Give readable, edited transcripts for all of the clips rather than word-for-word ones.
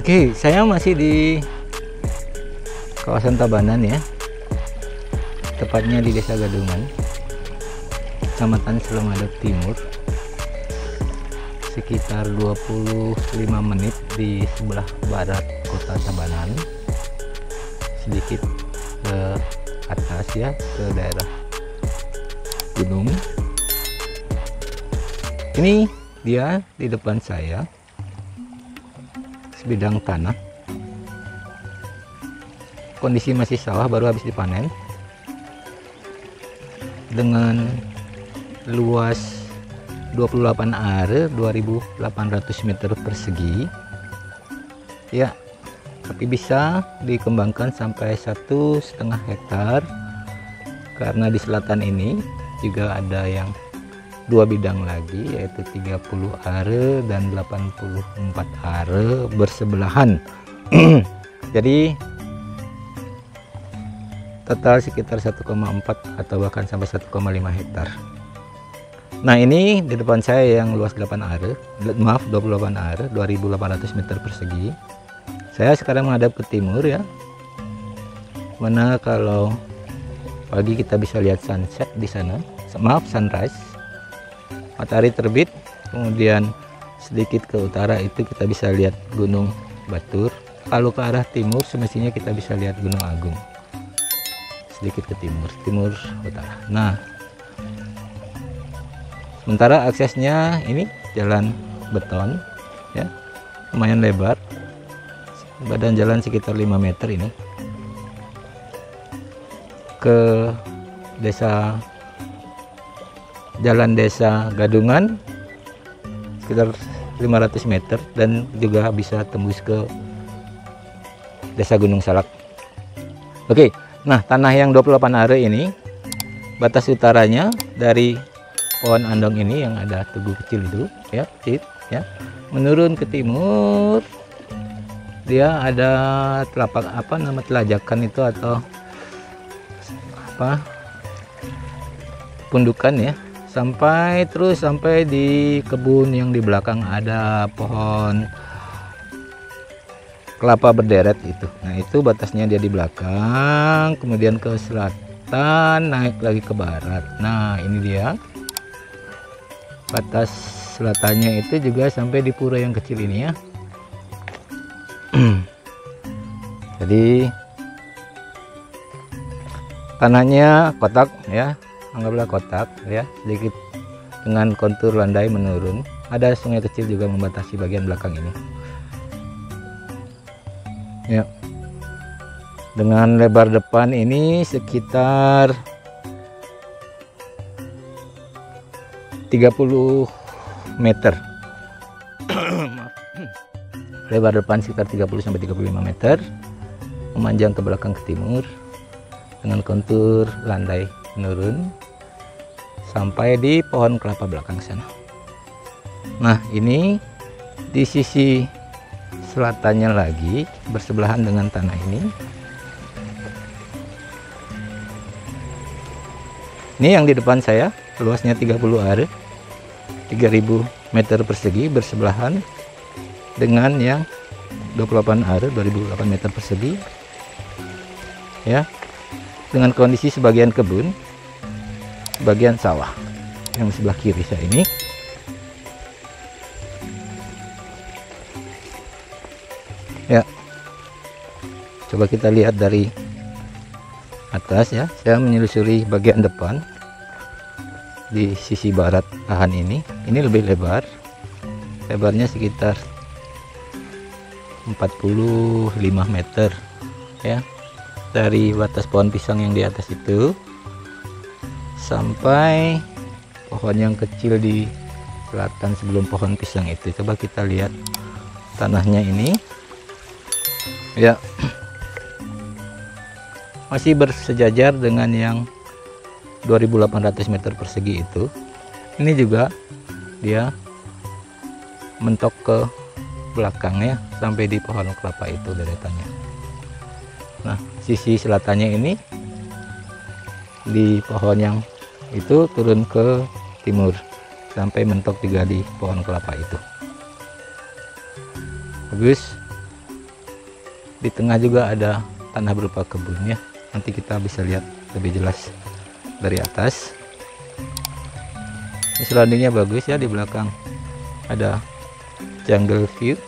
Oke, saya masih di kawasan Tabanan ya, tepatnya di Desa Gadungan, Kecamatan Selamadap Timur, sekitar 25 menit di sebelah barat kota Tabanan, sedikit ke atas ya, ke daerah gunung. Ini dia di depan saya, sebidang tanah, kondisi masih sawah, baru habis dipanen, dengan luas 28 are 2800 meter persegi ya, tapi bisa dikembangkan sampai 1,5 hektar karena di selatan ini juga ada yang 2 bidang lagi, yaitu 30 are dan 84 are bersebelahan. Jadi total sekitar 1,4 atau bahkan sampai 1,5 hektar. Nah, ini di depan saya yang luas 28 are 2800 meter persegi. Saya sekarang menghadap ke timur ya, mana kalau pagi kita bisa lihat sunset di sana, sunrise, matahari terbit. Kemudian sedikit ke utara itu kita bisa lihat Gunung Batur. Kalau ke arah timur semestinya kita bisa lihat Gunung Agung. Sedikit ke timur utara. Nah, sementara aksesnya ini jalan beton ya, lumayan lebar, badan jalan sekitar 5 meter ini ke jalan desa Gadungan sekitar 500 meter, dan juga bisa tembus ke desa Gunung Salak. Oke, nah tanah yang 28 are ini, batas utaranya dari pohon andong ini yang ada tugu kecil itu ya, menurun ke timur, dia ada telapak telajakan itu atau pundukan ya, sampai di kebun yang di belakang ada pohon kelapa berderet itu. Nah, itu batasnya dia di belakang, kemudian ke selatan naik lagi ke barat. Nah, ini dia batas selatannya, itu juga sampai di pura yang kecil ini ya. Jadi tanahnya kotak ya, anggaplah kotak ya, sedikit dengan kontur landai menurun. Ada sungai kecil juga membatasi bagian belakang ini ya, dengan lebar depan ini sekitar 30 meter. Lebar depan sekitar 30 sampai 35 meter, memanjang ke belakang ke timur dengan kontur landai menurun sampai di pohon kelapa belakang sana. Nah, ini di sisi selatannya lagi bersebelahan dengan tanah ini. Ini yang di depan saya luasnya 30 are 3000 meter persegi bersebelahan dengan yang 28 are 2008 meter persegi ya, dengan kondisi sebagian kebun, bagian sawah yang sebelah kiri saya ini. Ya, coba kita lihat dari atas ya. Saya menelusuri bagian depan di sisi barat lahan ini lebih lebar, lebarnya sekitar 45 meter ya, dari batas pohon pisang yang di atas itu sampai pohon yang kecil di selatan sebelum pohon pisang itu. Coba kita lihat tanahnya ini ya, masih bersejajar dengan yang 2800 meter persegi itu. Ini juga dia mentok ke belakangnya sampai di pohon kelapa itu deretannya. Nah, sisi selatannya ini di pohon yang itu turun ke timur sampai mentok juga di pohon kelapa itu. Bagus. Di tengah juga ada tanah berupa kebun ya. Nanti kita bisa lihat lebih jelas dari atas. Ini surroundingnya bagus ya. Di belakang ada jungle view.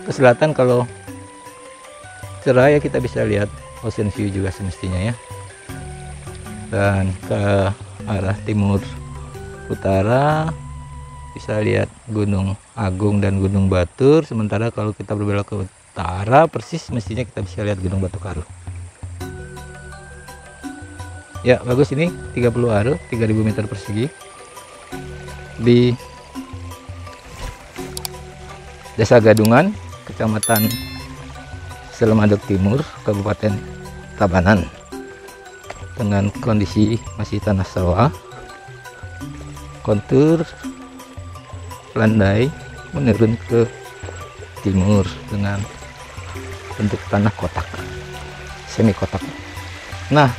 Ke selatan kalau cerah ya kita bisa lihat ocean view juga semestinya ya. Dan ke arah timur utara bisa lihat Gunung Agung dan Gunung Batur. Sementara kalau kita berbelok ke utara persis mestinya kita bisa lihat Gunung Batu Karu. Ya bagus, ini 30 are 3000 meter persegi di Desa Gadungan, Kecamatan Selemadeg Timur, Kabupaten Tabanan, dengan kondisi masih tanah sawah. Kontur landai menurun ke timur dengan bentuk tanah kotak, semi kotak. Nah,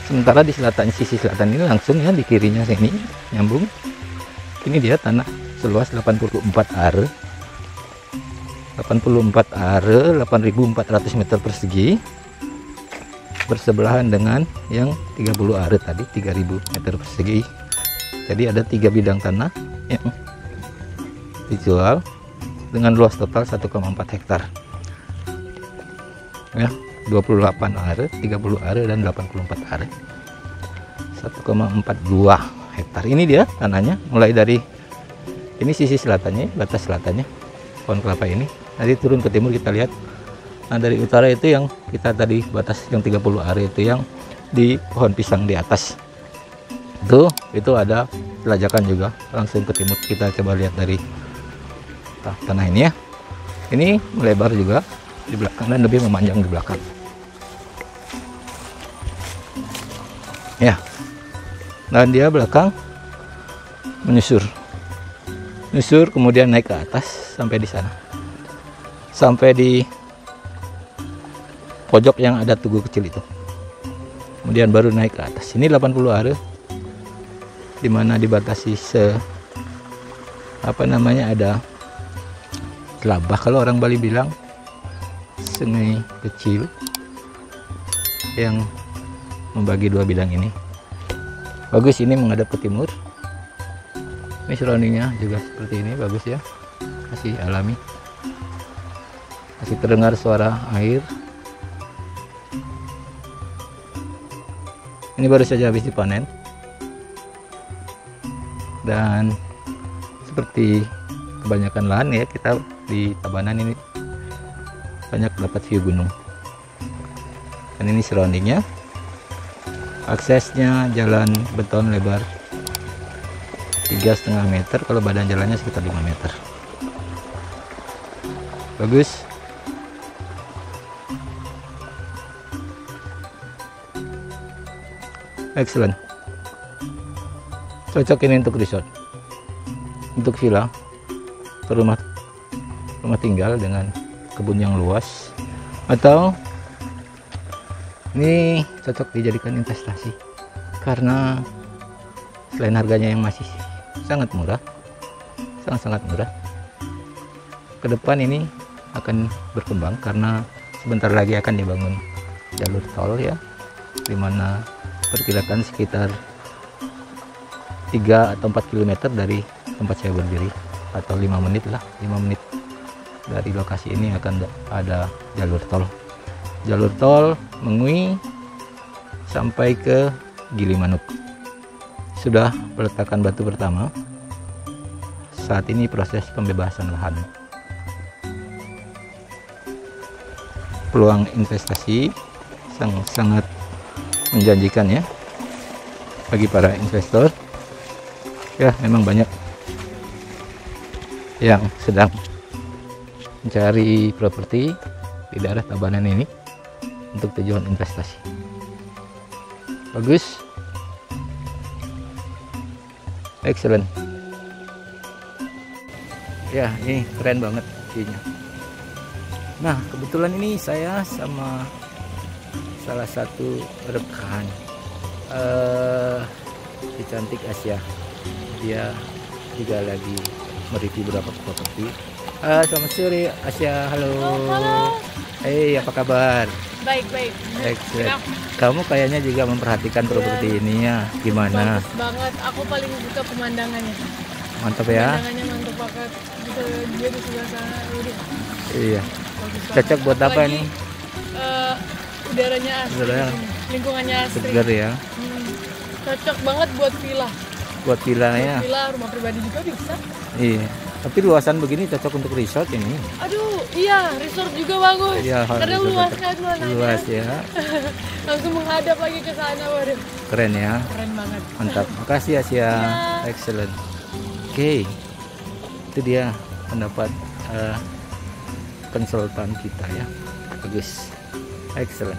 sementara di selatan, sisi selatan ini langsung ya, di kirinya sini nyambung. Ini dia tanah seluas 84 are 8.400 meter persegi, bersebelahan dengan yang 30 are tadi 3.000 meter persegi. Jadi ada 3 bidang tanah yang dijual dengan luas total 1,4 hektar ya, 28 are 30 are dan 84 are 1,42 hektar. Ini dia tanahnya, mulai dari ini sisi selatannya, batas selatannya pohon kelapa ini, nanti turun ke timur kita lihat. Nah dari utara itu yang kita tadi batas yang 30 are itu yang di pohon pisang di atas itu ada pelajakan juga langsung ke timur. Kita coba lihat dari tanah ini ya, ini melebar juga di belakang dan lebih memanjang di belakang ya. Dan dia belakang menyusur kemudian naik ke atas sampai di sana, sampai di pojok yang ada tugu kecil itu, kemudian baru naik ke atas. Ini 80 are dimana dibatasi ada telabah, kalau orang Bali bilang sungai kecil yang membagi dua bidang ini. Bagus, ini menghadap ke timur. Ini surroundingnya juga seperti ini, bagus ya, masih alami, masih terdengar suara air. Ini baru saja habis dipanen, dan seperti kebanyakan lahan ya kita di Tabanan ini banyak dapat view gunung. Dan ini surroundingnya, aksesnya jalan beton lebar 3,5 meter, kalau badan jalannya sekitar 5 meter. Bagus. Excellent. Cocok ini untuk resort, untuk villa, rumah tinggal dengan kebun yang luas, atau ini cocok dijadikan investasi karena selain harganya yang masih sangat murah, sangat murah, ke depan ini akan berkembang karena sebentar lagi akan dibangun jalur tol ya, dimana perkirakan sekitar 3 atau 4 km dari tempat saya berdiri, atau 5 menit lah, 5 menit dari lokasi ini akan ada jalur tol Mengui sampai ke Gilimanuk. Sudah peletakan batu pertama, saat ini proses pembebasan lahan. Peluang investasi sangat menjanjikan ya bagi para investor ya. Memang banyak yang sedang mencari properti di daerah Tabanan ini untuk tujuan investasi. Bagus, excellent ya, ini keren banget view-nya. Nah kebetulan ini saya sama salah satu rekan di Cantik Asia, dia juga lagi mereview beberapa properti Selamat sore Asia, halo. Halo. Apa kabar? Baik, baik. Excellent. Kenapa? Kamu kayaknya juga memperhatikan properti ini ya. Gimana? Bagus banget. Aku paling suka pemandangannya. Mantap ya? Pemandangannya mantap banget. Bisa dia di sebelah sana. Udah. Iya. Bagus banget. Cocok buat apa Apalagi, ini? udaranya asri. Udaranya Lingkungannya asri. Segar ya. Cocok banget buat villa. Buat villanya. Villa, rumah pribadi juga bisa. Iya. Tapi luasan begini cocok untuk resort ini. Aduh, iya, resort juga bagus. Iya, Karena resort luas cocok. kan luasannya. Luas ya. Langsung menghadap lagi ke sana, waduh. Keren ya. Keren banget. Mantap. Makasih Asia. Ya. Excellent. Oke. Itu dia pendapat konsultan kita ya. Bagus. Excellent.